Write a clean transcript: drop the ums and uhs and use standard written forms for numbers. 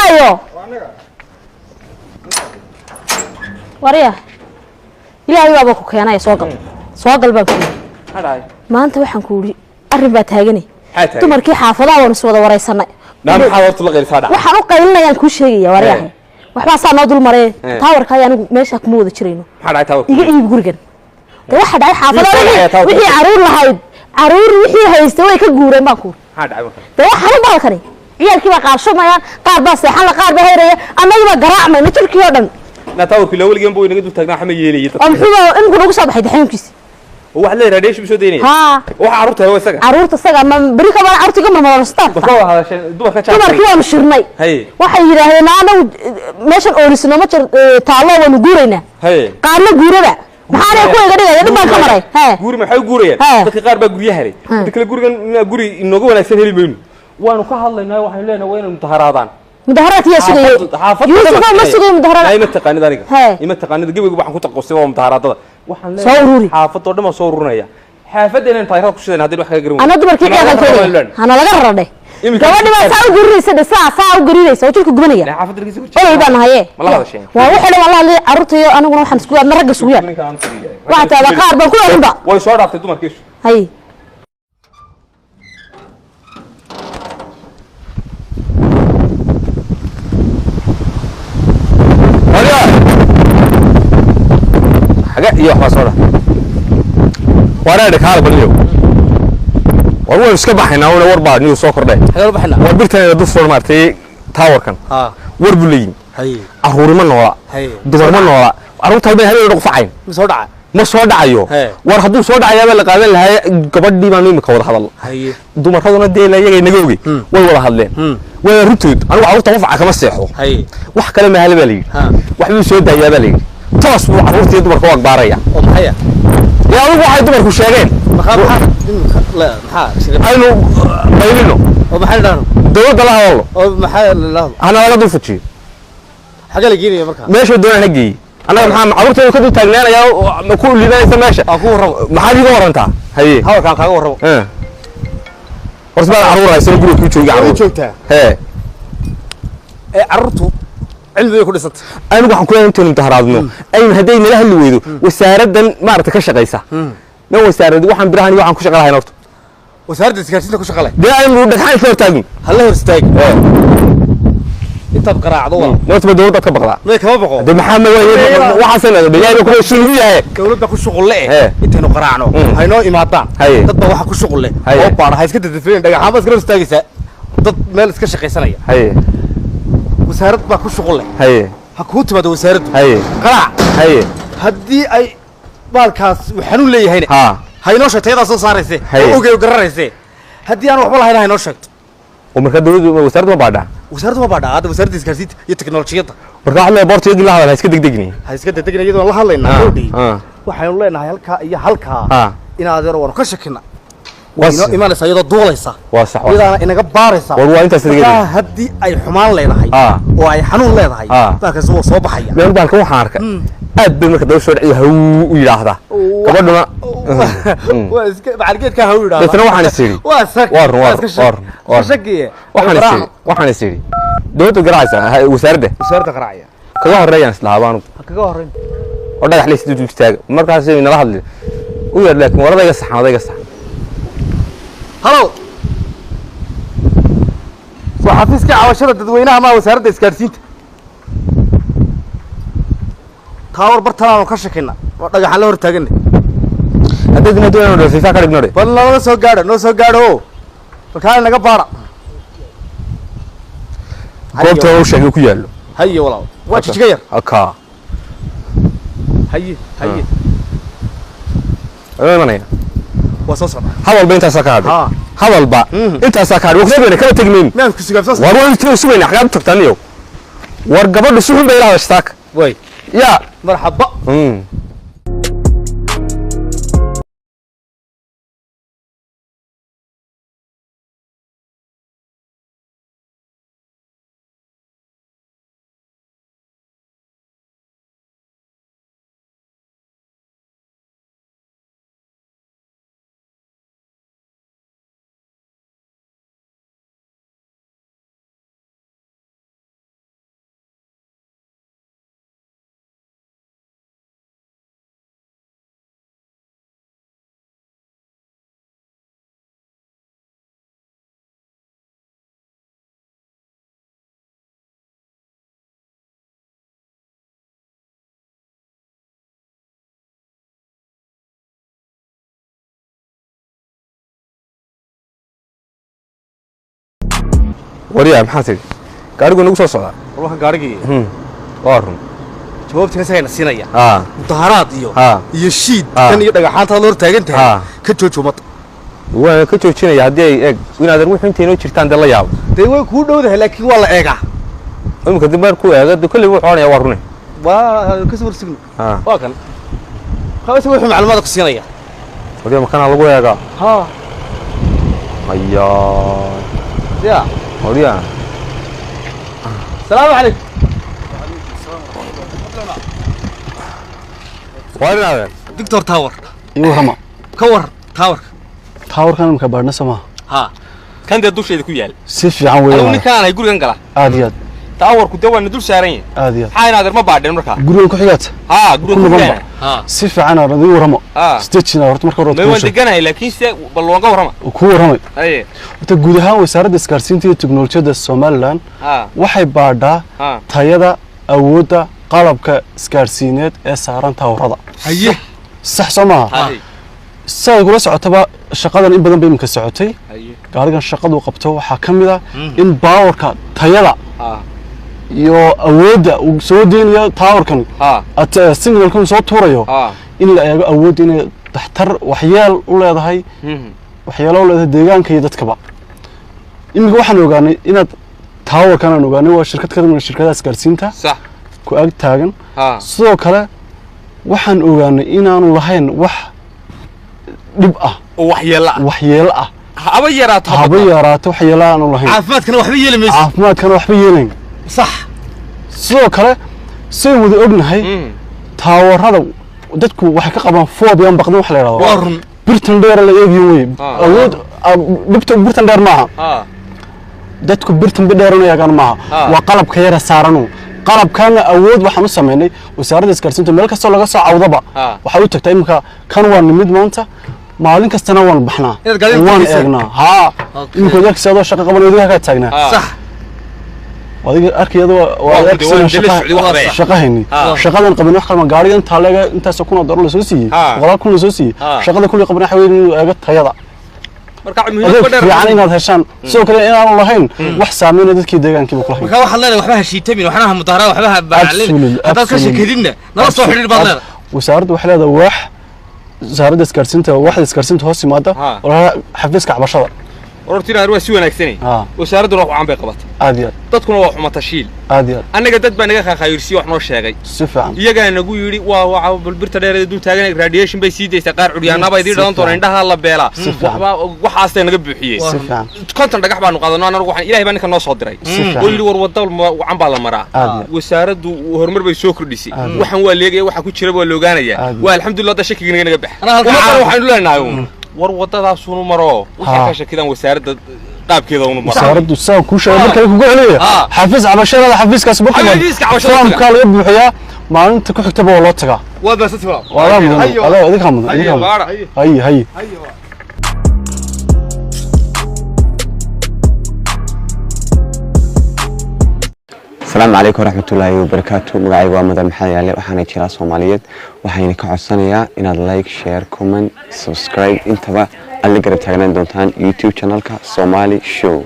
waayo wariya ilaahay baa ku keenay soo gal baa ku haday maanta waxaan ku yiri arrin baa taaganay dumarkii xaafadaha waan soo wada wareysanay naam xaawirtu la qeylfada waxaan u qeylinayaan ku sheegaya wariya waxba saan dul maray taawarka ayaan meesha kuma wada jireyno haday taawarka iga iib gurigan waxa dhacay xaafadaha wixii caruur lahayd caruur wixii haystay way ka guureen baan ku haday waxa la balkani ciyalkii baa qaashamayaan qaar baa seexan la qaar baa heeraya annaga garaacmay jirkii oo dhan na taawarkii la waligeyn buu inaga dul taagnaa xama yeelay oo muxuu in ku ugu soo baxay daxankiisa wax la raadheesh bisoo deynay waxa caruurta way isaga caruurta isaga ma bari ka baa caruurtiga ma star ma soo hadashay dumarka jacayl dumarkii waa shirnay waxay yiraahdeen anagu meeshan oolisno ma jir taalo waan guureynaa qaarna guurada maxaa ku iga dhigay dib baan ka maray guuri maxay guurayaan dadka qaar baa guriyaha helay dadka kale gurigan guri inooga wanaagsan heli mayno waanu ka hadlaynaa waxaan leenahay waa inay mudaharaadaan مدهرات يا سوقي يوسف ما سوقي مدهرات لا تقاني ذلك ما تقاني قبل waxaan ku taqoosay waa mudaharaadada waxaan leeyahay xaafado dhama soo urunaya xaafadena inta ay ku shideen hadii wax ka garan ana dumarkii ka qaltay ana laga raray gabadhi baa saa u gurinaysa saa u gurinaysa oo jirku gubanaya xaafadkiisa oo baan haye ma la hadashay waa waxa wallahi arurtayo aniguna waxaan isku yaadna rag isku yaad waxa taa qaar baan ku yaadba way soo dhaaftay dumarkiisu hay iyo wax soo waraad kaal baliyo war iska baxayna war baa niyo soo kordhay xagal baxayna war birtan dad soo martay taawarkan war buleeyin aruur ma noola dumar ma noola aruurta bay habeen ugu facayn ma soo dhacayo war haduu soo dhacayaa la qaadan lahaa gabadhii baan imika wada hadal dumarkaduna deela iyaga naga ogay way wada hadleen way runtood anigu aruurta ma faca kama seexo wax kale ma hal baa leeyahay wax uu soo daayaa baa leeyahay toos buu aruurtii dumarka u agbaaraya oo maxaya yaa ugu waxay dumarku sheegeen aynu qaylino oo maxay dhaano dawladda la hadlo oo maxay la hadlo ana laga dul fujiyo xagal geeyay marka meesha doonana geeyay anaga maxaa aruurtii ka dul taagnaanaya ma ku liibanaysa meesha ku warrabo maxaa iga warantaa haye hawlkan kaaga warrabo horsbaa aruuraysa guriga ku joogtaa aruurtu cilmiga ku dhisantay anigu waxaan ku leeyahay intaan mudaharaadno aynu haday nala heli weydo wasaaradan maarta ka shaqeysa ma wasaarad waxaan birahan waxaan ku shaqalahay horta wasaaradda isgaarsiinta ku shaqalay deegaanku dhagxaan soo taagin hal hor istaag inta qaraacdo wala martaba dawladda ka baqda ma kama baqo de maxamed waxa sanad deegaanku ku shuqul yahay dawladda ku shuqul leh intaynu qaraacno hayno imaadaan dad baa waxa ku shuqul leh oo baaraha iska dadafeen dhagaxaan bas gaar istaagaysa dad meel iska shaqeysanaya وسارد ما كل شغله هي حكوت ما وسارد هي قرع هي هدي أي بالكاس وحنون لي هنا هاي نوشة تيدا صارسة أوجي وقررسة هدي أنا وحبلا هنا نوشة ومركز دولة وسارد ما بعدها وسارد ما بعدها هذا وسارد إسكارسيت يتكنولوجيا مركز على بورت يجي لها هاي سكدك دقني هاي سكدك دقني يدو الله الله إنه ودي وحنون لنا هالكا يا هالكا إن هذا روان كشكنا إيمان سيدا دوليسا واسع إذا إنك بارسا والله أنت صدقني هدي أي حمال لنا هاي وأي حنون لنا هاي لكن زو صوب حيا من بالك هو حارك أب مركز دولة شرعي هو يلاحظه قبلنا بعد كده كهو يلاحظه بس نروح نسيري ور شقية وحنا نسيري دولة قرايسة وسردة قراية كجاه الريان سلابانو كجاه الريان وده يحلي سيدو تستاج مركز من راح ويا لكن ورا ده يصح هذا يصح هلو وحافظك عواشرة تدوينها ما وسارد إسكارسينت تاور برتنا وكشكنا ورجع حلو ورتاجني هذا دينا دوينا في فاكر بنوري والله نو سو قارو فكان لقى بارا قلت له شيء كيالو هيا والله وش تغير أكا هيا مانيا وصوصنا هذا البنت سكاد هذا البا أنت سكاد وكذا كذا تجمين نعم كسيجاب صوص وروي تسوين حاجات تقتنيو ورقبض السوق بيلا اشتاك وي يا مرحبا وريا محاسن قارقو نقول صوصا والله قارقي وارهم jawaabtina sayna siinaya mudaharaad iyo shiid kan iyo dhagaxaanta loo taagantahay ka joojumad waa ka joojinaya hadii ay eeg inaad ruux inta jirtaan dal la yaabo day way ku dhowdahay laakiin waa la eega imka dib ku eega kulli wuxuu oranaya waa rune waa ka soo signo waa kan qaas wuxuu macluumaad ku siinaya wadiya makana lagu eega ayaa ya wadiya السلام عليكم وين دكتور تاور يوهما تاور كان مكبرنا سما ها كان ده دوشيده ku yaal si fiican weey anigu ninkaan ay gurigan gala aadiyad taawar ku dawaan dul saaran aadiyad waxaan adeer ma baadhin markaa gurigan ku xigaat gurigan si fiican radii waramo stitchina horta marka hore ma wadaganahay laakiin si balloonga warama ku waramay inta guud ahaan wasaaradda isgaarsiinta iyo tiknoolajiyada Soomaaliland waxay baadhaa tayada awoodda qalabka isgaarsiineed ee saaran taawarada haye sax Soomaa saad kula socotaba shaqadan in badan bay imka socotay gaarigan shaqadu qabto waxa kamid ah in powerka tayada iyo awoodda uu soo deeniyo towerkan at signalkan soo tuurayo in la eego awoodda in taxtar waxyeel u leedahay waxyeelo u leedahay deegaanka iyo dadkaba imika waxaan ogaanay inaad towerkan aan ogaanay waa shirkad ka mid shirkadaha isgaarsiinta sax ku ag taagan sidoo kale waxaan ogaanay inaanu lahayn wax dib ah waxyeelo ah haba yaraato waxyeelo aanu lahayn caafimaadkana waxba yeelayn صح sidoo kale say wada ognahay taawarada dadku waxay ka qabaan phobia baqdan wax la yiraahdo birtan dheer la eegiyo way awood dhibta birtan dheer maaha dadku birtan dheer ma yaqaan maaha waa qalabka yar saarano qalabkana awood waxaan u sameynay wasaaradda isgaarsiinta meel kasta laga soo cawdaba waxa uu tagtay imka kan waa nimid maanta maalin kastana waan baxnaa waan eegnaa imka dadka shaqo qabanayay ka taagnaa صح wadiga arkayada waa shaqahayni shaqadan qaban wax kale ma gaariga inta laga intaas ku dooro la soo siiyay walaal ku la soo siiyay shaqada kulli qaban waxa weyn inuu eego tayada marka muhiimad ku dheer fiican inaad heshaan sidoo kale inaanu lahayn wax saameyn dadkii deegaankiiba ku lahayn marka waxa leeyahay waxba heshiitamin waxna mudaharaad waxba baalin hada ka shakadina nala soo xiriir baad leedahay wasaaraddu waxay leedahay wax wasaaradda isgaarsiinta waxda isgaarsiinta hoos yimaada oo xafiiska cabashada orortina waa si wanaagsan wasaaraddu wax aan bay qabatay aadiyad dadkuna waa xumata shiil aadiyad anaga dad baa naga khayirsi wax noo sheegay si fiican iyaga nagu yiri waa bulbirta dheer dul taagan radiation bay sii deysay qaar curyaanaba idin dhalan doona indhaha la beela waxaas ay naga buuxiyay si fiican konton dhagax baan qaadano anagu waxaan ilaahay baa ninka noo soo diray oo yiri war wada wacan baa la maraa wasaaraddu horumar bay soo kordhisay waxaan waa leegay waxa ku jira waa loogaanaya waa alxamdulillah da shakiga naga bax waxaan leenahay war wadadaas uu maro waxa ka shakidan wasaaradda qaabkeeda uu maro wasaaraddu saan ku sheegay markay kugu celiya xafiis cabashada xafiiskaas buu foom ka laga buuxiyaa maalinta ku xigtaba waa loo tagaa waa baasati wala idin kamad hay السلام عليكم ورحمة الله وبركاته مقاعي وامدا محايا لي وحانا جيرا صوماليات وحايني كعصانيا إنا لايك شير كومنت سبسكرايب انتبا اللي قرب تاقنان دونتان يوتيوب channelka Somali Show